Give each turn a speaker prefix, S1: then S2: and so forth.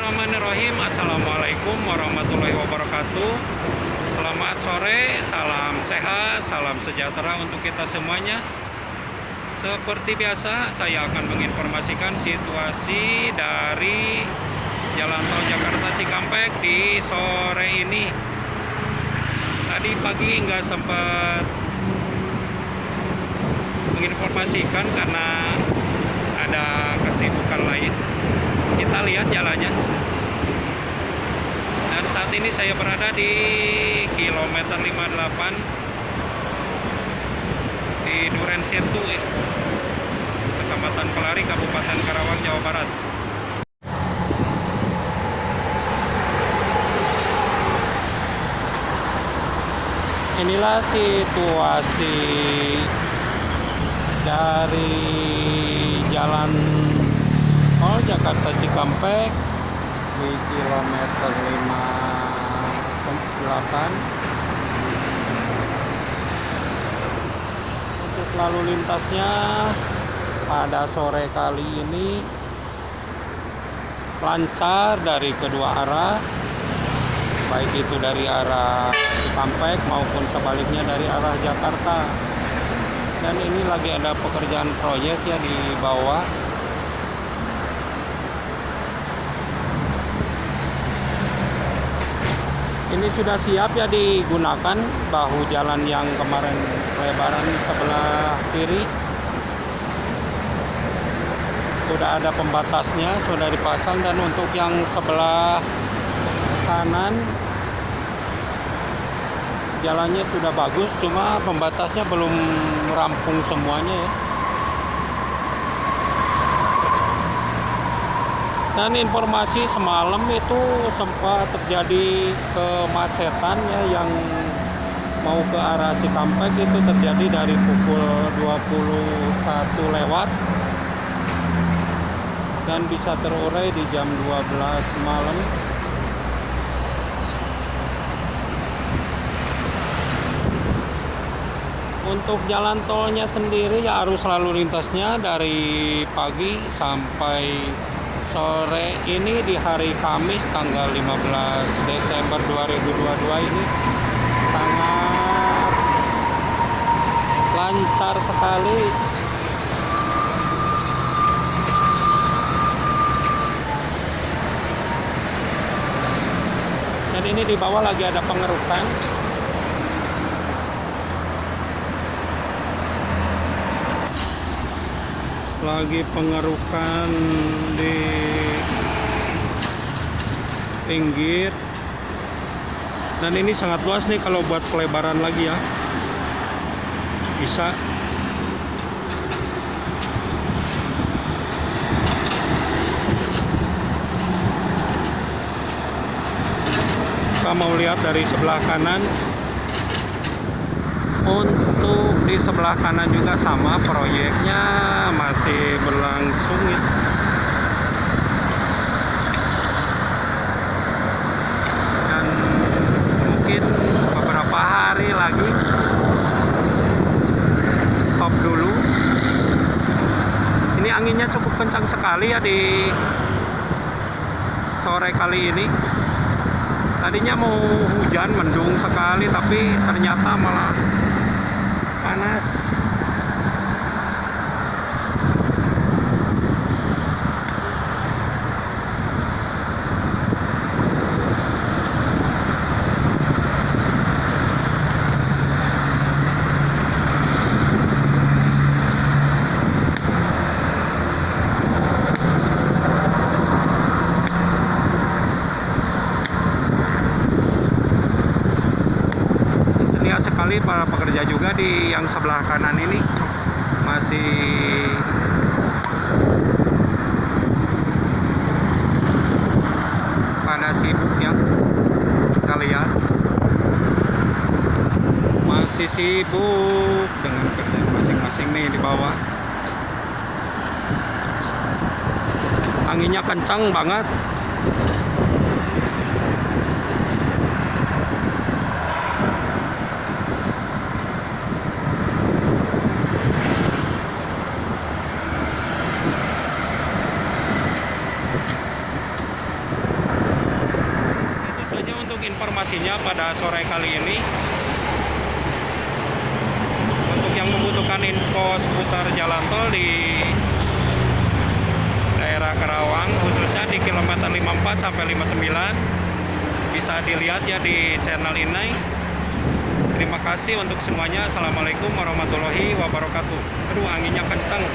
S1: Bismillahirrahmanirrahim. Assalamualaikum warahmatullahi wabarakatuh. Selamat sore, salam sehat, salam sejahtera untuk kita semuanya. Seperti biasa, saya akan menginformasikan situasi dari Jalan Tol Jakarta Cikampek di sore ini. Tadi pagi nggak sempat menginformasikan karena ada kesibukan lain. Kita lihat jalannya. Dan saat ini saya berada di kilometer 58 di Duren Sirtu, Kecamatan Kelari, Kabupaten Karawang, Jawa Barat. Inilah situasi dari Jalan Tol Jakarta Cikampek di kilometer 58. Untuk lalu lintasnya pada sore kali ini lancar dari kedua arah, baik itu dari arah Cikampek maupun sebaliknya dari arah Jakarta. Dan ini lagi ada pekerjaan proyek ya di bawah. Ini sudah siap ya digunakan bahu jalan yang kemarin lebaran sebelah kiri. Sudah ada pembatasnya, sudah dipasang, dan untuk yang sebelah kanan jalannya sudah bagus, cuma pembatasnya belum rampung semuanya ya. Dan informasi semalam itu sempat terjadi kemacetan ya, yang mau ke arah Cikampek itu terjadi dari pukul 21 lewat dan bisa terurai di jam 12 malam. Untuk jalan tolnya sendiri ya, arus lalu lintasnya dari pagi sampai sore ini di hari Kamis tanggal 15 Desember 2022 ini sangat lancar sekali. Dan ini di bawah lagi ada pengerukan. Lagi pengerukan di pinggir, dan ini sangat luas nih kalau buat pelebaran lagi ya, bisa. Kita mau lihat dari sebelah kanan. Untuk di sebelah kanan juga sama, proyeknya masih berlangsung ya. Dan mungkin beberapa hari lagi stop dulu. Ini anginnya cukup kencang sekali ya di sore kali ini. Tadinya mau hujan, mendung sekali, tapi ternyata malah panas. Terlihat sekali para pekerja juga di yang sebelah kanan ini masih pada sibuk ya. Kita lihat masih sibuk dengan kerjaan masing-masing nih di bawah. Anginnya kencang banget. untuk informasinya pada sore kali ini. Untuk yang membutuhkan info seputar jalan tol di daerah Karawang, khususnya di kilometer 54 sampai 59, bisa dilihat ya di channel ini. Terima kasih untuk semuanya. Assalamualaikum warahmatullahi wabarakatuh. Aduh, anginnya kencang.